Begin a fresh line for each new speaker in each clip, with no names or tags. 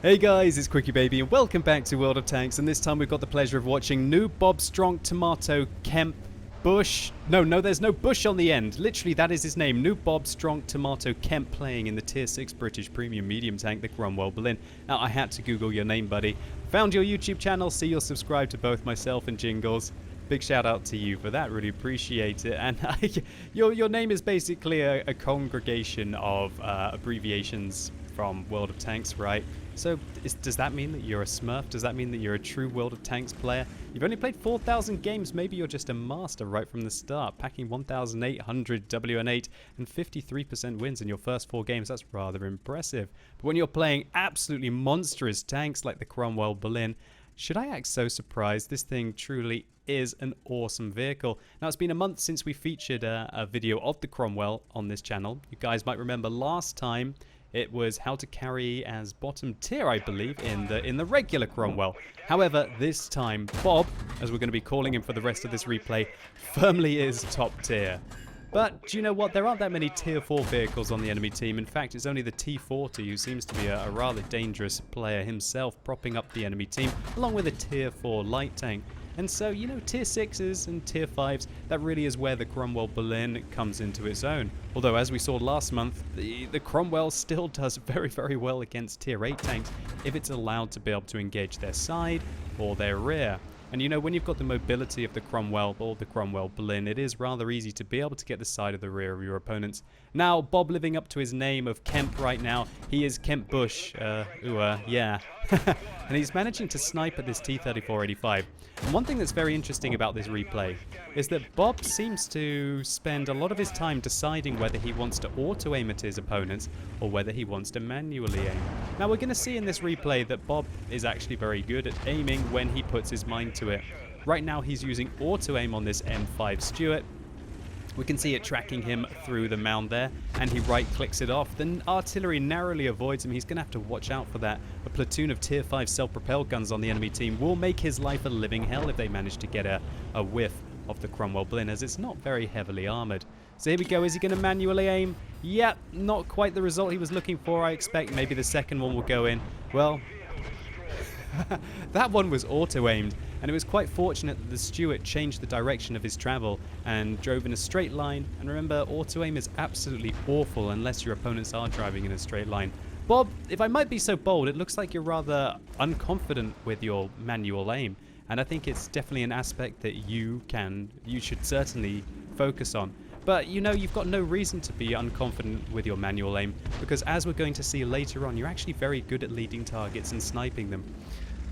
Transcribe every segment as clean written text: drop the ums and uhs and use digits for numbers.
Hey guys, it's QuickyBaby and welcome back to World of Tanks, and this time we've got the pleasure of watching NoobBoBStronkTomatoKemp Bush. No, there's no Bush on the end. Literally, that is his name. NoobBoBStronkTomatoKemp playing in the Tier 6 British Premium Medium Tank, the Cromwell Berlin. Now, I had to Google your name, buddy. Found your YouTube channel, see you're subscribed to both myself and Jingles. Big shout out to you for that, really appreciate it. And your name is basically a congregation of abbreviations from World of Tanks, right? So does that mean that you're a smurf? Does that mean that you're a true World of Tanks player? You've only played 4,000 games, maybe you're just a master right from the start, packing 1,800 WN8 and 53% wins in your first 4 games. That's rather impressive. But when you're playing absolutely monstrous tanks like the Cromwell Berlin, should I act so surprised? This thing truly is an awesome vehicle. Now, it's been a month since we featured a video of the Cromwell on this channel. You guys might remember last time it was how to carry as bottom tier, I believe, in the regular Cromwell. However, this time, Bob, as we're going to be calling him for the rest of this replay, firmly is top tier. But do you know what? There aren't that many tier 4 vehicles on the enemy team. In fact, it's only the T40 who seems to be a rather dangerous player himself, propping up the enemy team, along with a tier 4 light tank. And so, you know, tier 6s and tier 5s, that really is where the Cromwell Berlin comes into its own. Although, as we saw last month, the Cromwell still does very, very well against tier 8 tanks if it's allowed to be able to engage their side or their rear. And you know, when you've got the mobility of the Cromwell or the Cromwell Berlin, it is rather easy to be able to get the side of the rear of your opponents. Now, Bob living up to his name of Kemp right now, he is Kemp Bush, yeah. And he's managing to snipe at this T-34-85. And one thing that's very interesting about this replay is that Bob seems to spend a lot of his time deciding whether he wants to auto-aim at his opponents or whether he wants to manually aim. Now, we're going to see in this replay that Bob is actually very good at aiming when he puts his mind to it. Right now, he's using auto-aim on this M5 Stuart. We can see it tracking him through the mound there, and he right-clicks it off. Then artillery narrowly avoids him. He's going to have to watch out for that. A platoon of tier 5 self-propelled guns on the enemy team will make his life a living hell if they manage to get a whiff of the Cromwell Berlin, as it's not very heavily armoured. So here we go. Is he going to manually aim? Yep, not quite the result he was looking for, I expect. Maybe the second one will go in. Well, that one was auto-aimed, and it was quite fortunate that the Stuart changed the direction of his travel and drove in a straight line. And remember, auto-aim is absolutely awful unless your opponents are driving in a straight line. Bob, if I might be so bold, it looks like you're rather unconfident with your manual aim, and I think it's definitely an aspect that you should certainly focus on. But you know, you've got no reason to be unconfident with your manual aim, because as we're going to see later on, you're actually very good at leading targets and sniping them.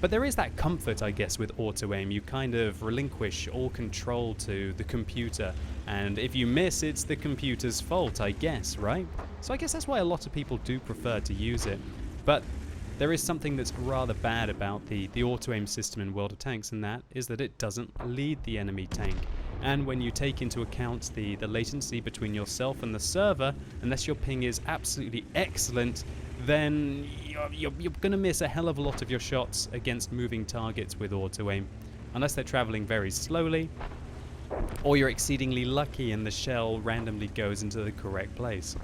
But there is that comfort, I guess, with auto-aim. You kind of relinquish all control to the computer, and if you miss, it's the computer's fault, I guess, right? So I guess that's why a lot of people do prefer to use it. But there is something that's rather bad about the auto-aim system in World of Tanks, and that is that it doesn't lead the enemy tank. And when you take into account the latency between yourself and the server, unless your ping is absolutely excellent, then you're going to miss a hell of a lot of your shots against moving targets with auto-aim. Unless they're traveling very slowly, or you're exceedingly lucky and the shell randomly goes into the correct place.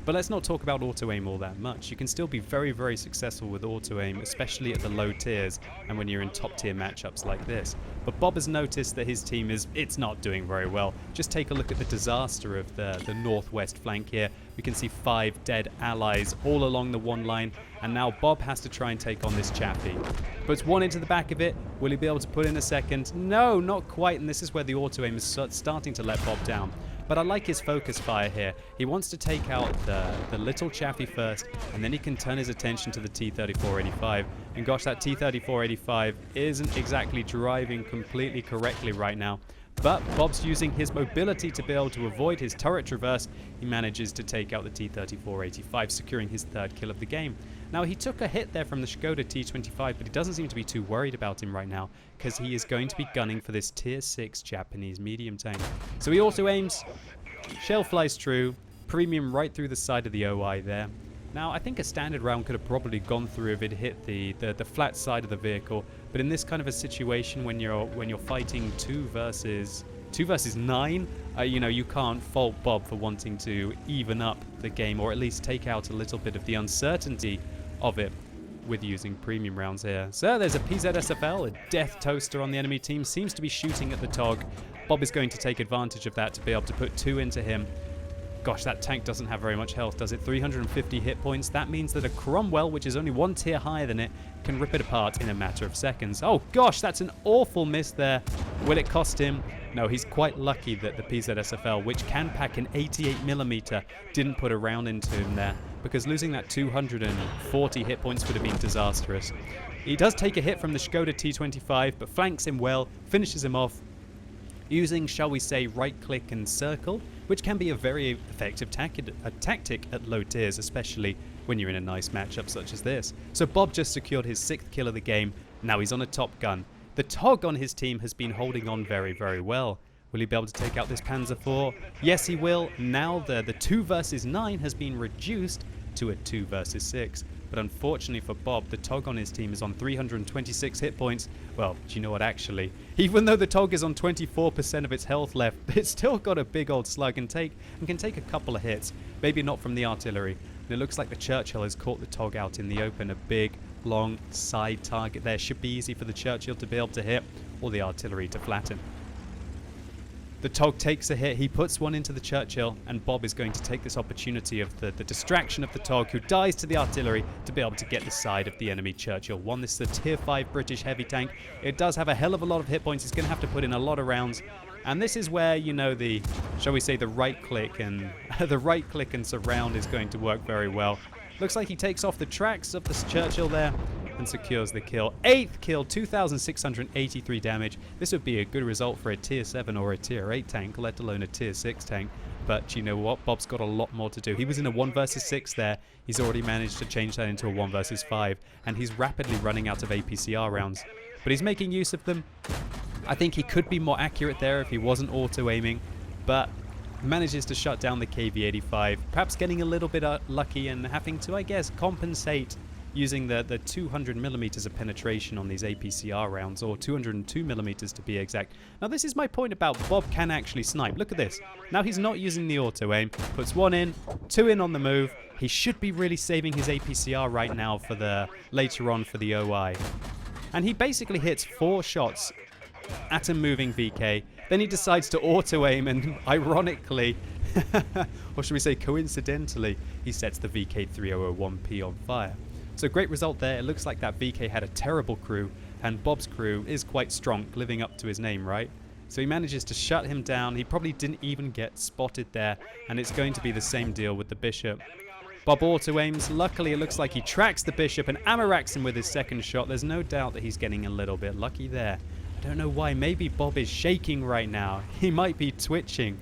But let's not talk about auto-aim all that much. You can still be very, very successful with auto-aim, especially at the low tiers and when you're in top tier matchups like this. But Bob has noticed that his team it's not doing very well. Just take a look at the disaster of the northwest flank here. We can see 5 dead allies all along the one line, and now Bob has to try and take on this chappie. Puts one into the back of it. Will he be able to put in a second? No, not quite, and this is where the auto-aim is starting to let Bob down. But I like his focus fire here. He wants to take out the little chaffee first, and then he can turn his attention to the T-34-85. And gosh, that T-34-85 isn't exactly driving completely correctly right now. But Bob's using his mobility to be able to avoid his turret traverse. He manages to take out the T-34-85, securing his 3rd kill of the game. Now, he took a hit there from the Skoda T-25, but he doesn't seem to be too worried about him right now, because he is going to be gunning for this tier 6 Japanese medium tank. So he auto-aims, shell flies true, premium right through the side of the OI there. Now, I think a standard round could have probably gone through if it hit the flat side of the vehicle, but in this kind of a situation when you're fighting 2 versus 9, you know, you can't fault Bob for wanting to even up the game, or at least take out a little bit of the uncertainty of it. with using premium rounds here. So there's a PZSFL, a death toaster on the enemy team, seems to be shooting at the Tog. Bob is going to take advantage of that to be able to put 2 into him. Gosh, that tank doesn't have very much health, does it? 350 hit points. That means that a Cromwell, which is only 1 tier higher than it, can rip it apart in a matter of seconds. Oh gosh, that's an awful miss there. Will it cost him? No, he's quite lucky that the PZSFL, which can pack an 88mm, didn't put a round into him there, because losing that 240 hit points would have been disastrous. He does take a hit from the Skoda T25, but flanks him well, finishes him off, using, shall we say, right-click and circle, which can be a very effective tactic at low tiers, especially when you're in a nice matchup such as this. So Bob just secured his 6th kill of the game. Now he's on a top gun. The Tog on his team has been holding on very, very well. Will he be able to take out this Panzer IV? Yes, he will. Now the 2 versus 9 has been reduced to a 2 versus 6. But unfortunately for Bob, the Tog on his team is on 326 hit points. Well, do you know what, actually? Even though the Tog is on 24% of its health left, it's still got a big old slug and can take a couple of hits. Maybe not from the artillery. And it looks like the Churchill has caught the Tog out in the open. A big, long side target there. Should be easy for the Churchill to be able to hit, or the artillery to flatten. The Tog takes a hit, he puts one into the Churchill, and Bob is going to take this opportunity of the distraction of the Tog, who dies to the artillery, to be able to get the side of the enemy Churchill. One, this is a tier 5 British heavy tank. It does have a hell of a lot of hit points. He's going to have to put in a lot of rounds. And this is where, you know, the, shall we say, the right click and the right click and surround is going to work very well. Looks like he takes off the tracks of this Churchill there and secures the kill. 8th kill, 2,683 damage. This would be a good result for a tier 7 or a tier 8 tank, let alone a tier 6 tank. But you know what? Bob's got a lot more to do. He was in a 1 versus 6 there. He's already managed to change that into a 1 versus 5. And he's rapidly running out of APCR rounds. But he's making use of them. I think he could be more accurate there if he wasn't auto-aiming. But manages to shut down the KV-85. Perhaps getting a little bit lucky and having to, I guess, compensate using the 200mm of penetration on these APCR rounds, or 202mm to be exact. Now this is my point about Bob can actually snipe. Look at this. Now he's not using the auto aim. Puts 1 in, 2 in on the move. He should be really saving his APCR right now for the later on for the OI. And he basically hits 4 shots at a moving VK. Then he decides to auto aim, and ironically, or should we say coincidentally, he sets the VK3001P on fire. So great result there. It looks like that VK had a terrible crew, and Bob's crew is quite strong, living up to his name, right? So he manages to shut him down. He probably didn't even get spotted there, and it's going to be the same deal with the Bishop. Bob auto-aims. Luckily, it looks like he tracks the Bishop and ammo-racks him with his second shot. There's no doubt that he's getting a little bit lucky there. I don't know why. Maybe Bob is shaking right now. He might be twitching.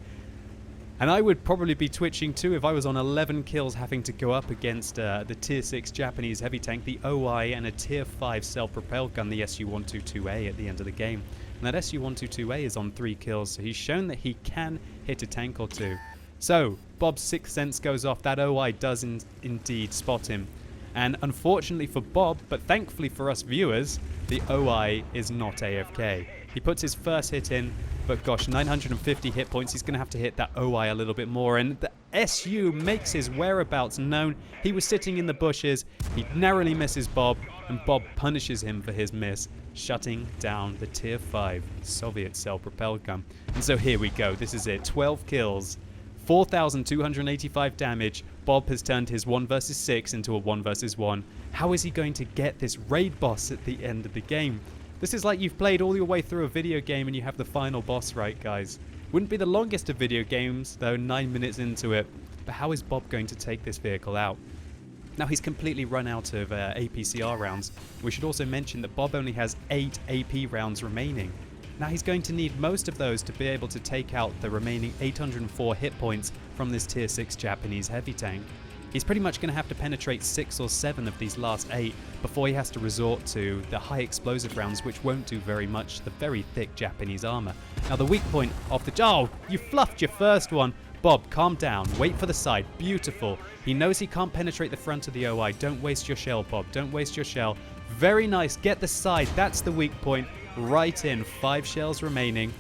And I would probably be twitching too if I was on 11 kills having to go up against the tier 6 Japanese heavy tank, the OI, and a tier 5 self-propelled gun, the SU-122A, at the end of the game. And that SU-122A is on 3 kills, so he's shown that he can hit a tank or 2. So, Bob's 6th sense goes off. That OI does indeed spot him. And unfortunately for Bob, but thankfully for us viewers, the OI is not AFK. He puts his first hit in, but gosh, 950 hit points. He's going to have to hit that OI a little bit more. And the SU makes his whereabouts known. He was sitting in the bushes. He narrowly misses Bob, and Bob punishes him for his miss, shutting down the tier 5 Soviet self-propelled gun. And so here we go. This is it. 12 kills. 4,285 damage. Bob has turned his 1 versus 6 into a 1 versus 1. How is he going to get this raid boss at the end of the game? This is like you've played all your way through a video game and you have the final boss right, guys. Wouldn't be the longest of video games, though, 9 minutes into it. But how is Bob going to take this vehicle out? Now he's completely run out of APCR rounds. We should also mention that Bob only has 8 AP rounds remaining. Now he's going to need most of those to be able to take out the remaining 804 hit points from this tier 6 Japanese heavy tank. He's pretty much going to have to penetrate 6 or 7 of these last 8 before he has to resort to the high explosive rounds, which won't do very much to the very thick Japanese armor. Now the weak point of the... Oh, you fluffed your first one. Bob, calm down. Wait for the side. Beautiful. He knows he can't penetrate the front of the OI. Don't waste your shell, Bob. Don't waste your shell. Very nice. Get the side. That's the weak point. Right in. 5 shells remaining.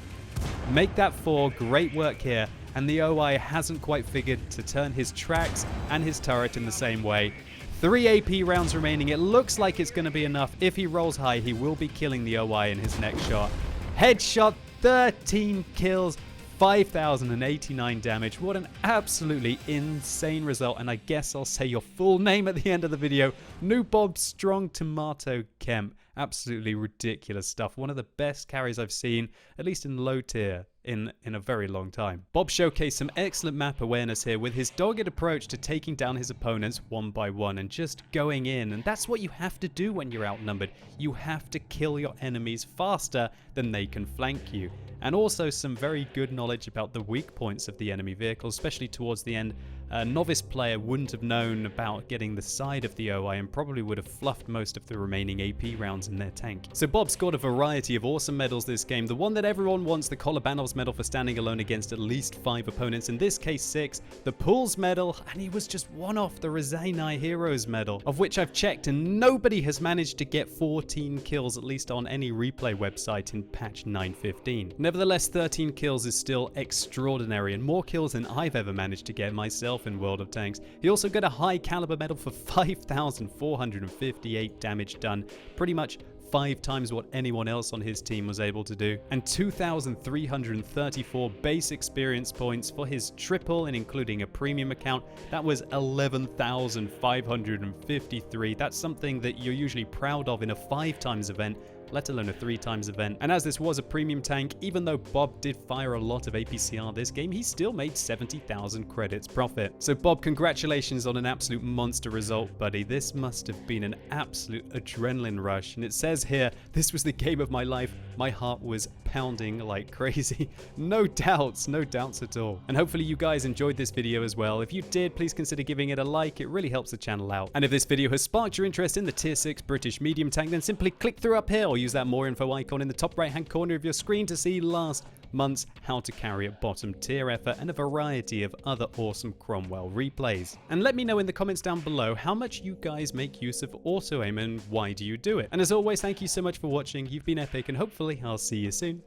Make that 4. Great work here. And the OI hasn't quite figured to turn his tracks and his turret in the same way. 3 AP rounds remaining. It looks like it's going to be enough. If he rolls high, he will be killing the OI in his next shot. Headshot, 13 kills, 5,089 damage. What an absolutely insane result. And I guess I'll say your full name at the end of the video. NoobBoBStronkTomatoKemp. Absolutely ridiculous stuff. One of the best carries I've seen, at least in low tier, in a very long time. Bob showcased some excellent map awareness here with his dogged approach to taking down his opponents one by one and just going in. And that's what you have to do when you're outnumbered. You have to kill your enemies faster than they can flank you. And also some very good knowledge about the weak points of the enemy vehicle, especially towards the end. A novice player wouldn't have known about getting the side of the OI and probably would have fluffed most of the remaining AP rounds in their tank. So Bob scored a variety of awesome medals this game. The one that everyone wants, the Kolobanov's medal for standing alone against at least 5 opponents, in this case 6, the Pools medal, and he was just one off the Rezanai Heroes medal, of which I've checked and nobody has managed to get 14 kills, at least on any replay website in patch 9.15. Nevertheless, 13 kills is still extraordinary and more kills than I've ever managed to get myself in World of Tanks. He also got a high caliber medal for 5,458 damage done, pretty much 5 times what anyone else on his team was able to do, and 2,334 base experience points for his triple, and including a premium account, that was 11,553. That's something that you're usually proud of in a 5 times event, let alone a 3 times event. And as this was a premium tank, even though Bob did fire a lot of APCR this game, he still made 70,000 credits profit. So Bob, congratulations on an absolute monster result, buddy. This must have been an absolute adrenaline rush. And it says here, this was the game of my life. My heart was pounding like crazy. No doubts at all. And hopefully you guys enjoyed this video as well. If you did, please consider giving it a like. It really helps the channel out. And if this video has sparked your interest in the tier 6 British medium tank, then simply click through up here or use that more info icon in the top right hand corner of your screen to see last month's how to carry a bottom tier effort and a variety of other awesome Cromwell replays. And let me know in the comments down below how much you guys make use of auto aim and why do you do it. And as always, thank you so much for watching. You've been epic and hopefully I'll see you soon.